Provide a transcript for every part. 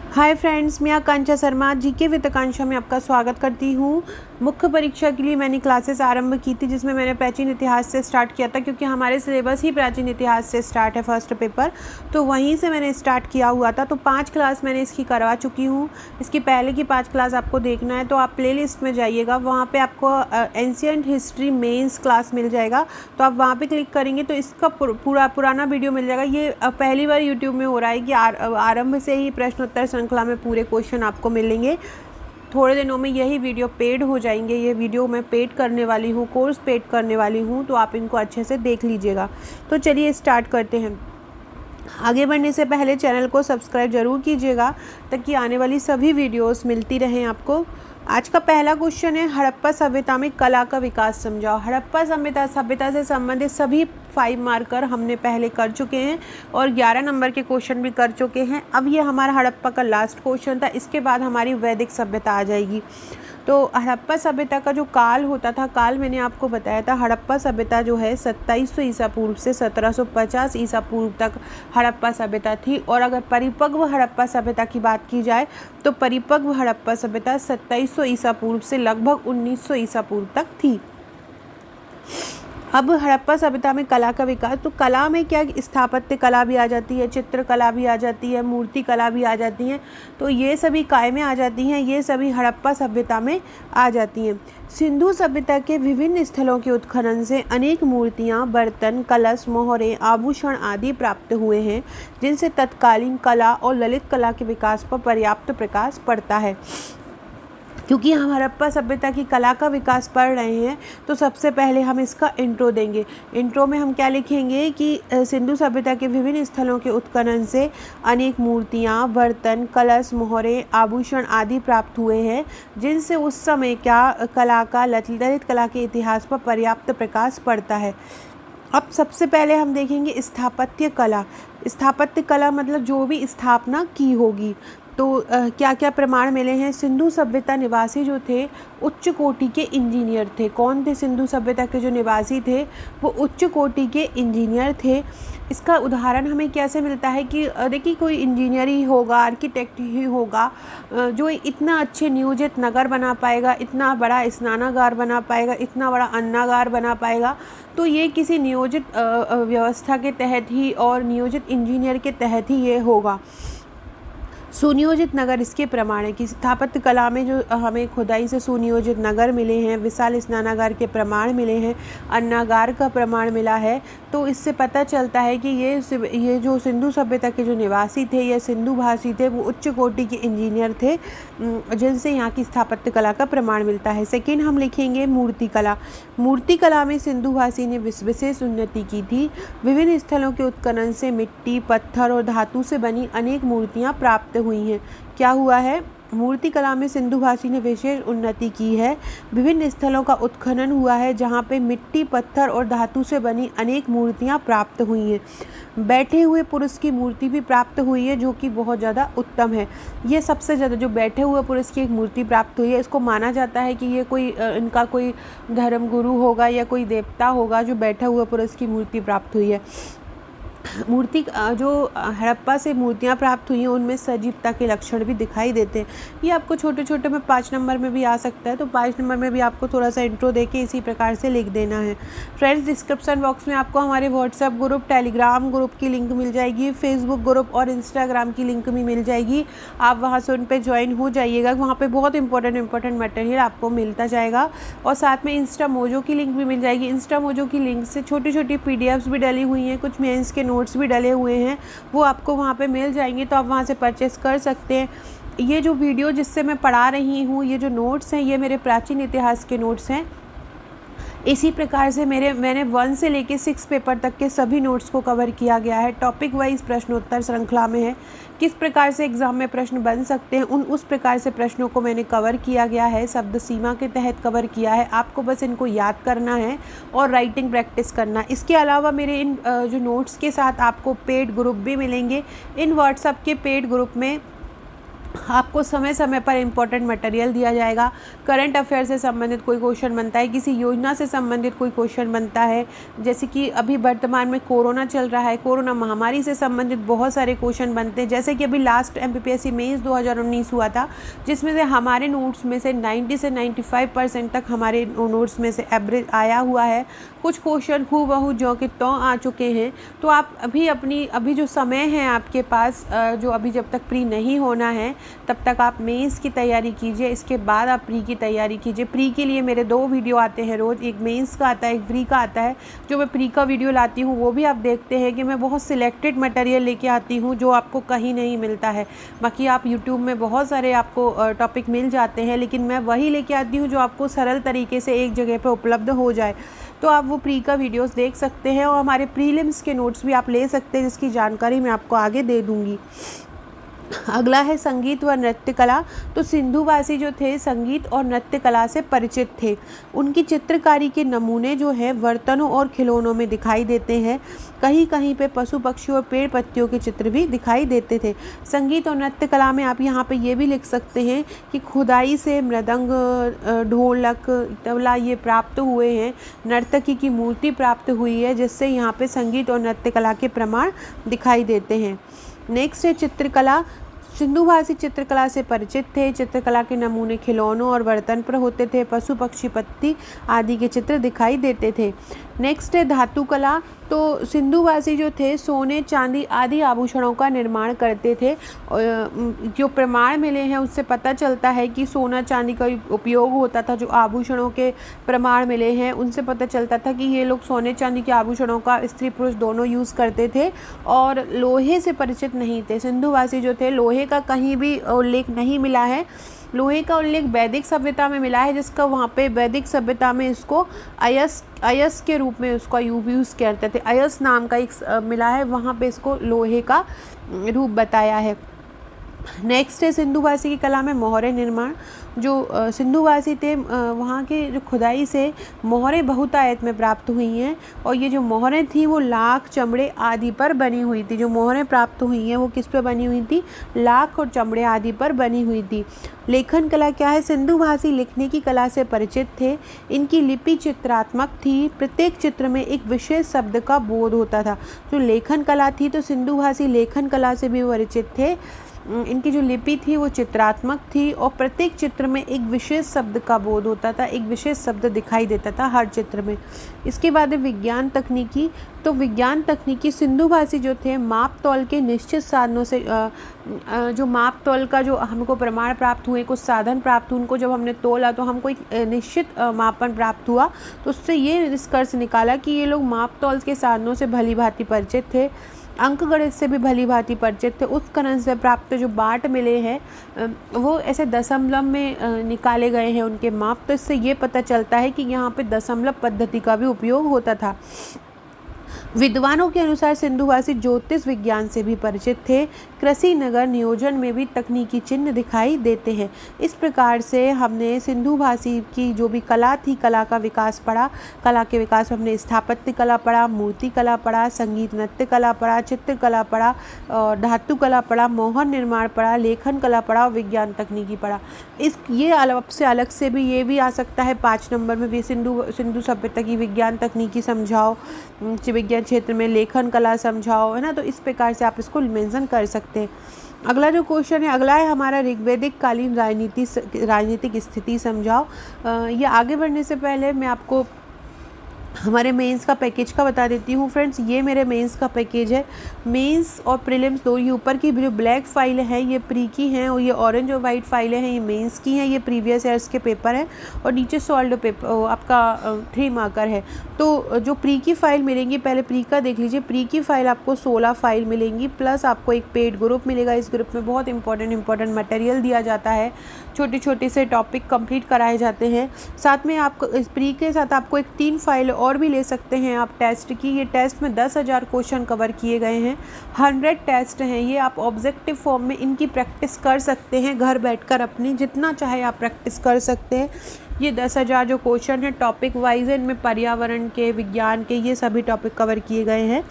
Hi friends, मैं आकांक्षा Sharma GK with आकांक्षा में आपका स्वागत करती हूँ। मुख्य परीक्षा के लिए मैंने क्लासेस आरंभ की थी, जिसमें मैंने प्राचीन इतिहास से स्टार्ट किया था, क्योंकि हमारे सिलेबस ही प्राचीन इतिहास से स्टार्ट है फर्स्ट पेपर। तो वहीं से मैंने स्टार्ट किया हुआ था। तो 5 क्लास मैंने इसकी करवा चुकी हूँ। इसकी पहले की 5 क्लास आपको देखना है तो आप प्लेलिस्ट में जाइएगा, वहाँ पर आपको एंशियंट हिस्ट्री मेंस क्लास मिल जाएगा। तो आप वहाँ पर क्लिक करेंगे तो इसका पुराना वीडियो मिल जाएगा। ये पहली बार यूट्यूब में हो रहा है कि आरंभ से ही प्रश्नोत्तर श्रृंखला में पूरे क्वेश्चन आपको मिलेंगे। थोड़े दिनों में यही वीडियो पेड हो जाएंगे। ये वीडियो मैं पेड करने वाली हूँ, कोर्स पेड करने वाली हूँ, तो आप इनको अच्छे से देख लीजिएगा। तो चलिए स्टार्ट करते हैं। आगे बढ़ने से पहले चैनल को सब्सक्राइब जरूर कीजिएगा, ताकि आने वाली सभी वीडियोस मिलती रहें आपको। आज का पहला क्वेश्चन है, हड़प्पा सभ्यता में कला का विकास समझाओ। हड़प्पा सभ्यता से संबंधित सभी 5 मार्कर हमने पहले कर चुके हैं और 11 नंबर के क्वेश्चन भी कर चुके हैं। अब ये हमारा हड़प्पा का लास्ट क्वेश्चन था। इसके बाद हमारी वैदिक सभ्यता आ जाएगी। तो हड़प्पा सभ्यता का जो काल होता था, काल मैंने आपको बताया था। हड़प्पा सभ्यता जो है 2700 ईसा पूर्व से 1750 ईसा पूर्व तक हड़प्पा सभ्यता थी। और अगर परिपक्व हड़प्पा सभ्यता की बात की जाए तो परिपक्व हड़प्पा सभ्यता 2700 ईसा पूर्व से लगभग 1900 ईसा पूर्व तक थी। अब हड़प्पा सभ्यता में कला का विकास, तो कला में क्या, स्थापत्य कला भी आ जाती है, चित्रकला भी आ जाती है, मूर्ति कला भी आ जाती हैं। तो ये सभी कायमें आ जाती हैं, ये सभी हड़प्पा सभ्यता में आ जाती हैं। सिंधु सभ्यता के विभिन्न स्थलों के उत्खनन से अनेक मूर्तियाँ, बर्तन, कलश, मोहरे, आभूषण आदि प्राप्त हुए हैं, जिनसे तत्कालीन कला और ललित कला के विकास पर पर्याप्त प्रकाश पड़ता है। क्योंकि हम हड़प्पा सभ्यता की कला का विकास पढ़ रहे हैं, तो सबसे पहले हम इसका इंट्रो देंगे। इंट्रो में हम क्या लिखेंगे कि सिंधु सभ्यता के विभिन्न स्थलों के उत्खनन से अनेक मूर्तियाँ, बर्तन, कलश, मोहरे, आभूषण आदि प्राप्त हुए हैं, जिनसे उस समय क्या कला का, ललित कला के इतिहास पर पर्याप्त प्रकाश पड़ता है। अब सबसे पहले हम देखेंगे स्थापत्य कला। स्थापत्य कला मतलब जो भी स्थापना की होगी। तो क्या क्या प्रमाण मिले हैं। सिंधु सभ्यता निवासी जो थे उच्च कोटि के इंजीनियर थे। कौन थे सिंधु सभ्यता के जो निवासी थे, वो उच्च कोटि के इंजीनियर थे। इसका उदाहरण हमें कैसे मिलता है कि देखिए, कोई इंजीनियर ही होगा, आर्किटेक्ट ही होगा जो इतना अच्छे नियोजित नगर बना पाएगा, इतना बड़ा स्नानागार बना पाएगा, इतना बड़ा अन्नागार बना पाएगा। तो ये किसी नियोजित व्यवस्था के तहत ही और नियोजित इंजीनियर के तहत ही ये होगा। सुनियोजित नगर इसके प्रमाण है कि स्थापत्य कला में जो हमें खुदाई से सुनियोजित नगर मिले हैं, विशाल स्नानागार के प्रमाण मिले हैं, अन्नागार का प्रमाण मिला है। तो इससे पता चलता है कि ये जो सिंधु सभ्यता के जो निवासी थे या सिंधु भाषी थे, वो उच्च कोटि के इंजीनियर थे, जिनसे यहाँ की स्थापत्य कला का प्रमाण मिलता है। सेकेंड हम लिखेंगे मूर्ति कला। मूर्ति कला में सिंधु भाषी ने विशेष उन्नति की थी। विभिन्न स्थलों के उत्खनन से मिट्टी, पत्थर और धातु से बनी अनेक मूर्तियाँ प्राप्त हुई हैं। क्या हुआ है, मूर्ति कला में सिंधु भाषी ने विशेष उन्नति की है। विभिन्न स्थलों का उत्खनन हुआ है, जहाँ पे मिट्टी, पत्थर और धातु से बनी अनेक मूर्तियाँ प्राप्त हुई हैं। बैठे हुए पुरुष की मूर्ति भी प्राप्त हुई है, जो कि बहुत ज़्यादा उत्तम है। ये सबसे ज़्यादा जो बैठे हुए पुरुष की एक मूर्ति प्राप्त हुई है, इसको माना जाता है कि ये कोई इनका कोई धर्मगुरु होगा या कोई देवता होगा, जो बैठे हुए पुरुष की मूर्ति प्राप्त हुई है। मूर्ति जो हड़प्पा से मूर्तियाँ प्राप्त हुई हैं, उनमें सजीवता के लक्षण भी दिखाई देते हैं। ये आपको छोटे छोटे में 5 नंबर में भी आ सकता है, तो 5 नंबर में भी आपको थोड़ा सा इंट्रो देके इसी प्रकार से लिख देना है। फ्रेंड्स, डिस्क्रिप्शन बॉक्स में आपको हमारे व्हाट्सएप ग्रुप, टेलीग्राम ग्रुप की लिंक मिल जाएगी, फेसबुक ग्रुप और इंस्टाग्राम की लिंक भी मिल जाएगी। आप वहाँ से उन पर ज्वाइन हो जाइएगा। वहाँ पर बहुत इंपॉर्टेंट मटेरियल आपको मिलता जाएगा। और साथ में इंस्टा मोजो की लिंक भी मिल जाएगी। इंस्टा मोजो की लिंक से छोटी छोटी PDFs भी डली हुई हैं, कुछ मेंस के नोट्स भी डले हुए हैं, वो आपको वहाँ पे मिल जाएंगे, तो आप वहाँ से परचेस कर सकते हैं। ये जो वीडियो जिससे मैं पढ़ा रही हूँ, ये जो नोट्स हैं, ये मेरे प्राचीन इतिहास के नोट्स हैं। इसी प्रकार से मैंने 1 से लेके 6 पेपर तक के सभी नोट्स को कवर किया गया है। टॉपिक वाइज प्रश्नोत्तर श्रृंखला में है, किस प्रकार से एग्जाम में प्रश्न बन सकते हैं, उस प्रकार से प्रश्नों को मैंने कवर किया गया है, शब्द सीमा के तहत कवर किया है। आपको बस इनको याद करना है और राइटिंग प्रैक्टिस करना। इसके अलावा मेरे इन जो नोट्स के साथ आपको पेड ग्रुप भी मिलेंगे। इन व्हाट्सएप के पेड ग्रुप में आपको समय समय पर इम्पोर्टेंट मटेरियल दिया जाएगा। करंट अफेयर से संबंधित कोई क्वेश्चन बनता है, किसी योजना से संबंधित कोई क्वेश्चन बनता है, जैसे कि अभी वर्तमान में कोरोना चल रहा है, कोरोना महामारी से संबंधित बहुत सारे क्वेश्चन बनते हैं। जैसे कि अभी लास्ट MPPSC मेंस 2019 हुआ था, जिसमें से हमारे नोट्स में से 90 से 95% तक हमारे नोट्स में से एवरेज आया हुआ है। कुछ क्वेश्चन हूबहू जो कि तो आ चुके हैं। तो आप अभी जो समय है आपके पास, जो अभी जब तक प्री नहीं होना है तब तक आप मेंस की तैयारी कीजिए, इसके बाद आप प्री की तैयारी कीजिए। प्री के लिए मेरे 2 वीडियो आते हैं रोज़, एक मेंस का आता है, एक प्री का आता है। जो मैं प्री का वीडियो लाती हूँ वो भी आप देखते हैं कि मैं बहुत सिलेक्टेड मटेरियल लेके आती हूँ जो आपको कहीं नहीं मिलता है। बाकी आप यूट्यूब में बहुत सारे आपको टॉपिक मिल जाते हैं, लेकिन मैं वही लेके आती हूँ जो आपको सरल तरीके से एक जगह पर उपलब्ध हो जाए। तो आप वो प्री का वीडियोस देख सकते हैं, और हमारे प्रीलिम्स के नोट्स भी आप ले सकते हैं, जिसकी जानकारी मैं आपको आगे दे दूँगी। अगला है संगीत व नृत्य कला। तो सिंधुवासी जो थे संगीत और नृत्य कला से परिचित थे। उनकी चित्रकारी के नमूने जो है बर्तनों और खिलौनों में दिखाई देते हैं। कहीं कहीं पे पशु पक्षियों और पेड़ पत्तियों के चित्र भी दिखाई देते थे। संगीत और नृत्य कला में आप यहाँ पे ये भी लिख सकते हैं कि खुदाई से मृदंग, ढोलक, तबला ये प्राप्त हुए हैं। नर्तकी की मूर्ति प्राप्त हुई है, जिससे यहाँ पे संगीत और नृत्य कला के प्रमाण दिखाई देते हैं। नेक्स्ट है चित्रकला। सिंधुवासी चित्रकला से परिचित थे। चित्रकला के नमूने खिलौनों और बर्तन पर होते थे। पशु पक्षी पत्ती आदि के चित्र दिखाई देते थे। नेक्स्ट है धातु कला। तो सिंधुवासी जो थे सोने, चांदी आदि आभूषणों का निर्माण करते थे। जो प्रमाण मिले हैं उससे पता चलता है कि सोना चांदी का उपयोग होता था। जो आभूषणों के प्रमाण मिले हैं उनसे पता चलता था कि ये लोग सोने चांदी के आभूषणों का स्त्री पुरुष दोनों यूज़ करते थे, और लोहे से परिचित नहीं थे। सिंधुवासी जो थे लोहे का कहीं भी उल्लेख नहीं मिला है। लोहे का उल्लेख वैदिक सभ्यता में मिला है, जिसका वहाँ पे वैदिक सभ्यता में इसको अयस के रूप में उसका यूज़ करते थे। अयस नाम का एक मिला है, वहाँ पे इसको लोहे का रूप बताया है। नेक्स्ट है सिंधुवासी की कला में मोहरे निर्माण। जो सिंधुवासी थे वहाँ के जो खुदाई से मोहरें बहुतायत में प्राप्त हुई हैं, और ये जो मोहरें थी वो लाख, चमड़े आदि पर बनी हुई थी। जो मोहरें प्राप्त हुई हैं वो किस पे बनी हुई थी? लाख और चमड़े आदि पर बनी हुई थी। लेखन कला क्या है? सिंधुवासी लिखने की कला से परिचित थे। इनकी लिपि चित्रात्मक थी। प्रत्येक चित्र में एक विशेष शब्द का बोध होता था। जो लेखन कला थी तो सिंधुवासी लेखन कला से भी परिचित थे। इनकी जो लिपि थी वो चित्रात्मक थी, और प्रत्येक चित्र में एक विशेष शब्द का बोध होता था, एक विशेष शब्द दिखाई देता था हर चित्र में। इसके बाद विज्ञान तकनीकी। तो विज्ञान तकनीकी सिंधुवासी जो थे माप तौल के निश्चित साधनों से, जो माप तौल का जो हमको प्रमाण प्राप्त हुए, कुछ साधन प्राप्त हुए, उनको जब हमने तोला तो हमको एक निश्चित मापन प्राप्त हुआ। तो उससे ये निष्कर्ष निकाला कि ये लोग माप तौल के साधनों से भली भांति परिचित थे। अंक गणित से भी भली भांति परिचित थे। उत्कलन से प्राप्त जो बाट मिले हैं वो ऐसे दशमलव में निकाले गए हैं उनके माप। तो इससे ये पता चलता है कि यहाँ पे दशमलव पद्धति का भी उपयोग होता था। विद्वानों के अनुसार सिंधुवासी ज्योतिष विज्ञान से भी परिचित थे। कृषि नगर नियोजन में भी तकनीकी चिन्ह दिखाई देते हैं। इस प्रकार से हमने सिंधुवासी की जो भी कला थी, कला का विकास पढ़ा। कला के विकास में हमने स्थापत्य कला पढ़ा, मूर्ति कला पढ़ा, संगीत नृत्य कला पढ़ा, चित्रकला पढ़ा, और धातु कला पढ़ा, मोहर निर्माण पढ़ा, लेखन कला पढ़ा और विज्ञान तकनीकी पढ़ा। ये अलग से भी ये भी आ सकता है 5 नंबर में भी। सिंधु सभ्यता की विज्ञान तकनीकी समझाओ, विज्ञान क्षेत्र में लेखन कला समझाओ, है ना। तो इस प्रकार से आप इसको मेंशन कर सकते हैं। अगला जो क्वेश्चन है, अगला है हमारा ऋग्वैदिक कालीन राजनीतिक स्थिति समझाओ। ये आगे बढ़ने से पहले मैं आपको हमारे मेंस का पैकेज का बता देती हूँ फ्रेंड्स। ये मेरे मेंस का पैकेज है। मेंस और प्रीलिम्स दो, ये ऊपर की जो ब्लैक फाइल है ये प्री की हैं, और ये ऑरेंज और वाइट फाइलें हैं ये मेंस की हैं। ये प्रीवियस ईयर्स के पेपर हैं, और नीचे सॉल्व पेपर आपका 3 मार्कर है। तो जो प्री की फाइल मिलेंगी, पहले प्री का देख लीजिए। प्री की फाइल आपको 16 फाइल मिलेंगी, प्लस आपको एक पेड ग्रुप मिलेगा। इस ग्रुप में बहुत इंपॉर्टेंट मटेरियल दिया जाता है, छोटे से टॉपिक कंप्लीट कराए जाते हैं। साथ में आपको इस प्री के साथ आपको एक 3 फाइल और भी ले सकते हैं आप टेस्ट की। ये टेस्ट में 10,000 क्वेश्चन कवर किए गए हैं। 100 टेस्ट हैं ये। आप ऑब्जेक्टिव फॉर्म में इनकी प्रैक्टिस कर सकते हैं घर बैठकर, अपनी जितना चाहे आप प्रैक्टिस कर सकते हैं। ये 10,000 जो क्वेश्चन है टॉपिक वाइज है, इनमें पर्यावरण के, विज्ञान के, ये सभी टॉपिक कवर किए गए हैं।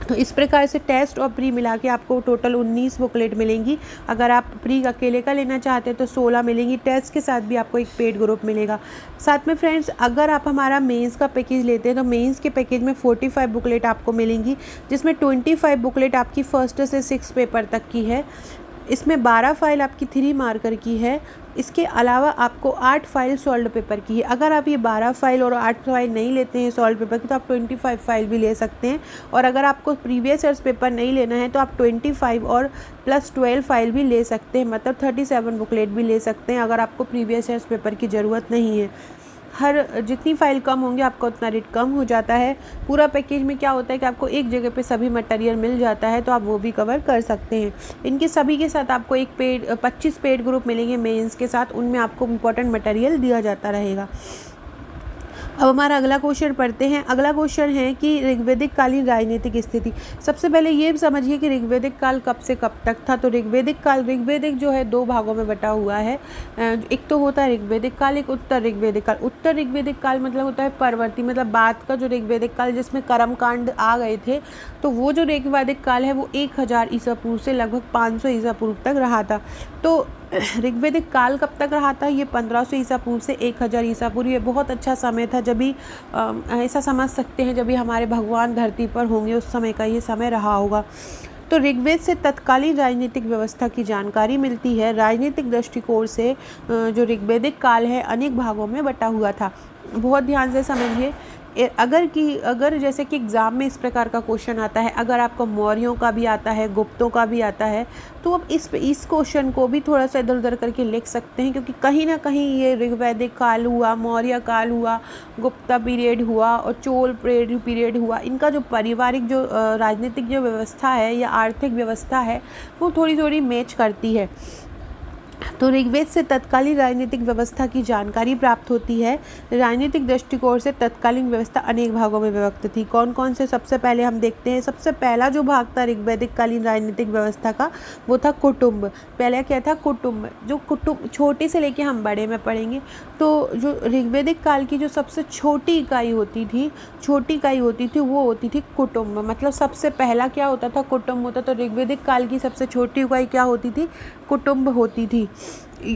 तो इस प्रकार से टेस्ट और प्री मिला के आपको टोटल 19 बुकलेट मिलेंगी। अगर आप प्री अकेले का लेना चाहते हैं तो 16 मिलेंगी, टेस्ट के साथ भी आपको एक पेड ग्रुप मिलेगा। साथ में फ्रेंड्स, अगर आप हमारा मेंस का पैकेज लेते हैं तो मेंस के पैकेज में 45 बुकलेट आपको मिलेंगी, जिसमें 25 बुकलेट आपकी फर्स्ट से 6 पेपर तक की है। इसमें 12 फाइल आपकी 3 मार्कर की है। इसके अलावा आपको 8 फाइल सॉल्व पेपर की है। अगर आप ये 12 फाइल और 8 फाइल नहीं लेते हैं सॉल्व पेपर की तो आप 25 फाइल भी ले सकते हैं। और अगर आपको प्रीवियस ईयर्स पेपर नहीं लेना है तो आप 25 और प्लस 12 फाइल भी ले सकते हैं, मतलब 37 बुकलेट भी ले सकते हैं अगर आपको प्रीवियस ईयर्स पेपर की ज़रूरत नहीं है। हर जितनी फ़ाइल कम होंगी आपका उतना रेट कम हो जाता है। पूरा पैकेज में क्या होता है कि आपको एक जगह पे सभी मटेरियल मिल जाता है, तो आप वो भी कवर कर सकते हैं। इनके सभी के साथ आपको 25 पेड ग्रुप मिलेंगे मेंस के साथ, उनमें आपको इम्पोर्टेंट मटेरियल दिया जाता रहेगा। अब हमारा अगला क्वेश्चन पढ़ते हैं। अगला क्वेश्चन है कि ऋग्वैदिक कालीन राजनीतिक स्थिति। सबसे पहले ये समझिए कि ऋग्वैदिक काल कब से कब तक था। तो ऋग्वैदिक काल, ऋग्वैदिक जो है 2 भागों में बटा हुआ है। एक तो होता है ऋग्वैदिक काल, एक उत्तर ऋग्वैदिक काल। उत्तर ऋग्वैदिक काल मतलब होता है परवर्ती, मतलब बाद का जो ऋग्वैदिक काल जिसमें कर्मकांड आ गए थे, तो वो जो ऋग्वैदिक काल है वो 1000 ईसा पूर्व से लगभग 500 ईसा पूर्व तक रहा था। तो ऋग्वैदिक काल कब तक रहा था? ये 1500 ईसा पूर्व से 1000 ईसा पूर्व। ये बहुत अच्छा समय था, जब भी ऐसा समझ सकते हैं जब भी हमारे भगवान धरती पर होंगे उस समय का ये समय रहा होगा। तो ऋग्वेद से तत्कालीन राजनीतिक व्यवस्था की जानकारी मिलती है। राजनीतिक दृष्टिकोण से जो ऋग्वैदिक काल है अनेक भागों में बटा हुआ था। बहुत ध्यान से समझिए। अगर जैसे कि एग्ज़ाम में इस प्रकार का क्वेश्चन आता है, अगर आपको मौर्यों का भी आता है, गुप्तों का भी आता है, तो आप इस क्वेश्चन को भी थोड़ा सा इधर उधर करके लिख सकते हैं, क्योंकि कहीं ना कहीं ये ऋग्वैदिक काल हुआ, मौर्य काल हुआ, गुप्ता पीरियड हुआ और चोल पीरियड हुआ, इनका जो पारिवारिक जो राजनीतिक जो व्यवस्था है या आर्थिक व्यवस्था है वो थोड़ी थोड़ी मैच करती है। तो ऋग्वेद से तत्कालीन राजनीतिक व्यवस्था की जानकारी प्राप्त होती है। राजनीतिक दृष्टिकोण से तत्कालीन व्यवस्था अनेक भागों में विभक्त थी। कौन कौन से? सबसे पहले हम देखते हैं, सबसे पहला जो भाग था ऋग्वैदिक कालीन राजनीतिक व्यवस्था का वो था कुटुंब। पहले क्या था? कुटुंब। जो कुटुंब छोटे से लेके हम बड़े में पढ़ेंगे, तो जो ऋग्वैदिक काल की जो सबसे छोटी इकाई होती थी वो होती थी कुटुंब। मतलब सबसे पहला क्या होता था? कुटुंब होता। तो ऋग्वैदिक काल की सबसे छोटी इकाई क्या होती थी? कुटुंब होती थी।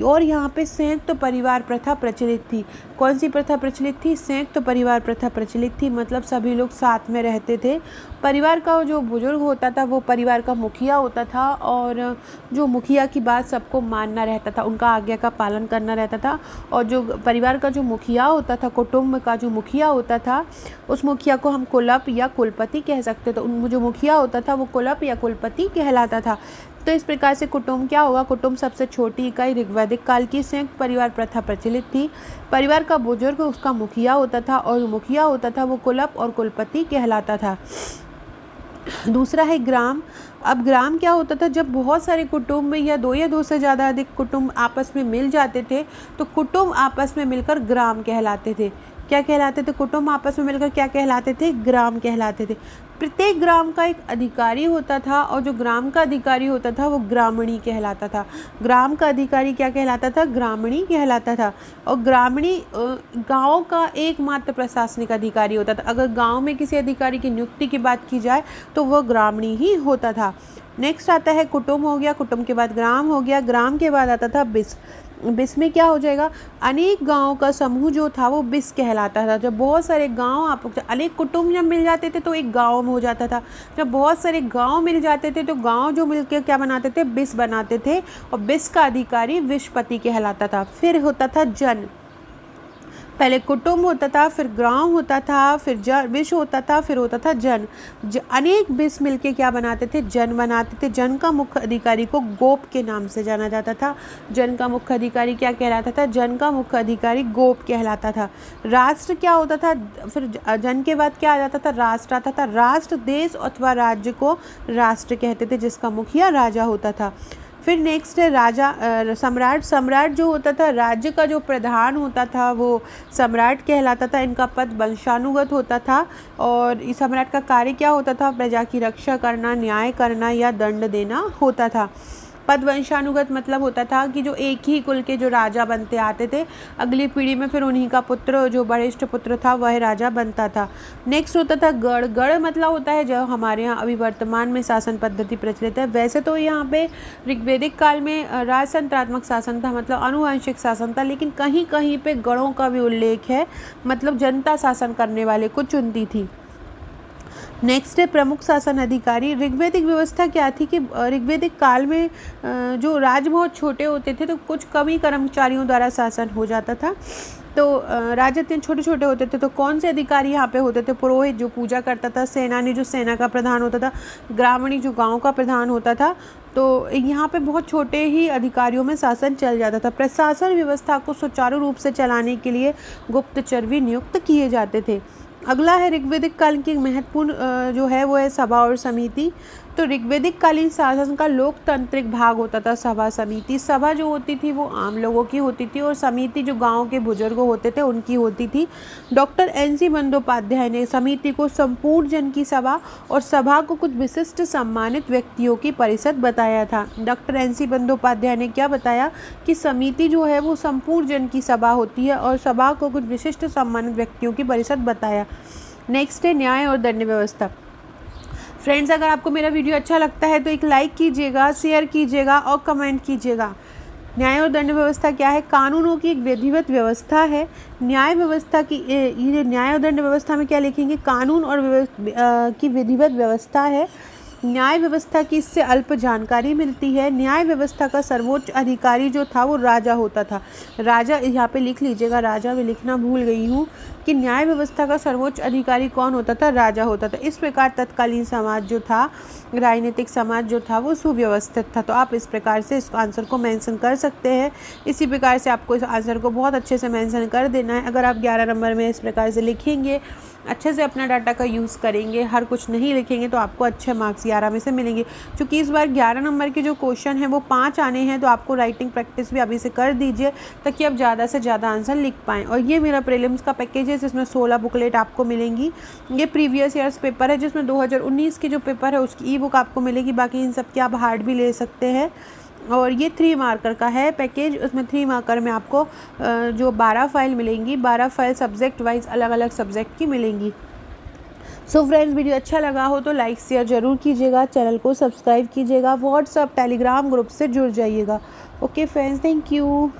और यहाँ पे संयुक्त परिवार प्रथा प्रचलित थी। कौन सी प्रथा प्रचलित थी? संयुक्त परिवार प्रथा प्रचलित थी, मतलब सभी लोग साथ में रहते थे। परिवार का जो बुजुर्ग होता था वो परिवार का मुखिया होता था, और जो मुखिया की बात सबको मानना रहता था, उनका आज्ञा का पालन करना रहता था। और जो परिवार का जो मुखिया होता था, कुटुंब का जो मुखिया होता था, उस मुखिया को हम कुलप या कुलपति कह सकते। तो जो मुखिया होता था वो कुलप या कुलपति कहलाता था। तो इस प्रकार से कुटुंब क्या होगा? कुटुंब सबसे छोटी इकाई ऋग्वैदिक काल की। संयुक्त परिवार प्रथा प्रचलित थी। परिवार का बुजुर्ग उसका मुखिया होता था, और मुखिया होता था वो कुलप और कुलपति कहलाता था। दूसरा है ग्राम। अब ग्राम क्या होता था? जब बहुत सारे कुटुंब या दो से ज़्यादा अधिक कुटुंब आपस में मिल जाते थे तो कुटुंब आपस में मिलकर ग्राम कहलाते थे। क्या कहलाते थे? कुटुंब आपस में मिलकर क्या कहलाते थे? ग्राम कहलाते थे। प्रत्येक ग्राम का एक अधिकारी होता था, और जो ग्राम का अधिकारी होता था वो ग्रामणी कहलाता था। ग्राम का अधिकारी क्या कहलाता था? ग्रामणी कहलाता था। और ग्रामणी गांव का एकमात्र प्रशासनिक अधिकारी होता था। अगर गांव में किसी अधिकारी की नियुक्ति की बात की जाए तो वह ग्रामणी ही होता था। नेक्स्ट आता है कुटुंब हो गया, कुटुंब के बाद ग्राम हो गया, ग्राम के बाद आता था बिस। बिस में क्या हो जाएगा? अनेक गांवों का समूह जो था वो बिस कहलाता था। जब बहुत सारे गांव अनेक कुटुंब जब मिल जाते थे तो एक गांव में हो जाता था। जब बहुत सारे गांव मिल जाते थे तो गांव जो मिलकर क्या बनाते थे? बिस बनाते थे, और बिस का अधिकारी विषपति कहलाता था। फिर होता था जन। पहले कुटुंब होता था, फिर गांव होता था, फिर विष होता था, फिर होता था जन। अनेक विष मिलके क्या बनाते थे? जन बनाते थे। जन का मुख्य अधिकारी को गोप के नाम से जाना जाता था। जन का मुख्य अधिकारी क्या कहलाता था? जन का मुख्य अधिकारी गोप कहलाता था। राष्ट्र क्या होता था? फिर जन के बाद क्या आ जाता था? राष्ट्र आता था। राष्ट्र देश अथवा राज्य को राष्ट्र कहते थे, जिसका मुखिया राजा होता था। फिर नेक्स्ट है राजा, सम्राट। सम्राट जो होता था, राज्य का जो प्रधान होता था वो सम्राट कहलाता था। इनका पद वंशानुगत होता था, और इस सम्राट का कार्य क्या होता था? प्रजा की रक्षा करना, न्याय करना या दंड देना होता था। पद वंशानुगत मतलब होता था कि जो एक ही कुल के जो राजा बनते आते थे, अगली पीढ़ी में फिर उन्हीं का पुत्र, जो वरिष्ठ पुत्र था, वह राजा बनता था। नेक्स्ट होता था गढ़। गढ़ मतलब होता है जो हमारे यहाँ अभी वर्तमान में शासन पद्धति प्रचलित है। वैसे तो यहाँ पे ऋग्वेदिक काल में राजतंत्रात्मक शासन था, मतलब आनुवंशिक शासन था, लेकिन कहीं कहीं पे गढ़ों का भी उल्लेख है, मतलब जनता शासन करने वाले को चुनती थी। नेक्स्ट है प्रमुख शासन अधिकारी। ऋग्वेदिक व्यवस्था क्या थी कि ऋग्वेदिक काल में जो राज्य बहुत छोटे होते थे तो कुछ कम ही कर्मचारियों द्वारा शासन हो जाता था। तो राज्य इतने छोटे छोटे होते थे तो कौन से अधिकारी यहाँ पे होते थे? पुरोहित जो पूजा करता था, सेनानी जो सेना का प्रधान होता था, ग्रामीणी जो गांव का प्रधान होता था। तो यहाँ पे बहुत छोटे ही अधिकारियों में शासन चल जाता था। प्रशासन व्यवस्था को सुचारू रूप से चलाने के लिए गुप्तचर भी नियुक्त किए जाते थे। अगला है ऋग्वेदिक काल की महत्वपूर्ण जो है वो है सभा और समिति। तो ऋग्वेदिक कालीन शासन का लोकतांत्रिक भाग होता था सभा समिति। सभा जो होती थी वो आम लोगों की होती थी और समिति जो गांव के बुजुर्ग होते थे उनकी होती थी। Doctor NC. बंदोपाध्याय ने समिति को संपूर्ण जन की सभा और सभा को कुछ विशिष्ट सम्मानित व्यक्तियों की परिषद बताया था। Doctor NC. बंदोपाध्याय ने क्या बताया कि समिति जो है वो संपूर्ण जन की सभा होती है और सभा को कुछ विशिष्ट सम्मानित व्यक्तियों की परिषद बताया। नेक्स्ट है न्याय और दंड व्यवस्था। फ्रेंड्स, अगर आपको मेरा वीडियो अच्छा लगता है तो एक लाइक कीजिएगा, शेयर कीजिएगा और कमेंट कीजिएगा। न्याय और दंड व्यवस्था क्या है? कानूनों की एक विधिवत व्यवस्था है। न्याय व्यवस्था की ये न्याय और दंड व्यवस्था में क्या लिखेंगे? कानून और की विधिवत व्यवस्था है। न्याय व्यवस्था की इससे अल्प जानकारी मिलती है। न्याय व्यवस्था का सर्वोच्च अधिकारी जो था वो राजा होता था। राजा यहाँ पे लिख लीजिएगा, राजा में लिखना भूल गई हूँ कि न्याय व्यवस्था का सर्वोच्च अधिकारी कौन होता था? राजा होता था। इस प्रकार तत्कालीन समाज जो था, राजनीतिक समाज जो था वो सुव्यवस्थित था। तो आप इस प्रकार से इस आंसर को मेंशन कर सकते हैं। इसी प्रकार से आपको इस आंसर को बहुत अच्छे से मेंशन कर देना है। अगर आप 11 नंबर में इस प्रकार से लिखेंगे, अच्छे से अपना डाटा का यूज़ करेंगे, हर कुछ नहीं लिखेंगे, तो आपको अच्छे मार्क्स 11 में से मिलेंगे। क्योंकि इस बार 11 नंबर के जो क्वेश्चन हैं वो 5 आने हैं, तो आपको राइटिंग प्रैक्टिस भी अभी से कर दीजिए ताकि आप ज़्यादा से ज़्यादा आंसर लिख पाएँ। और ये मेरा प्रीलिम्स का पैकेज है जिसमें 16 बुकलेट आपको मिलेंगी। ये प्रीवियस ईयर्स पेपर है जिसमें 2019 के जो पेपर है उसकी ई बुक आपको मिलेगी। बाकी इन सब की आप हार्ड भी ले सकते हैं। और ये 3 मार्कर का है पैकेज। उसमें 3 मार्कर में आपको जो 12 फाइल मिलेंगी, 12 फाइल सब्जेक्ट वाइज अलग अलग सब्जेक्ट की मिलेंगी। सो फ्रेंड्स, वीडियो अच्छा लगा हो तो लाइक शेयर ज़रूर कीजिएगा, चैनल को सब्सक्राइब कीजिएगा, व्हाट्सअप टेलीग्राम ग्रुप से जुड़ जाइएगा। Okay friends, thank you.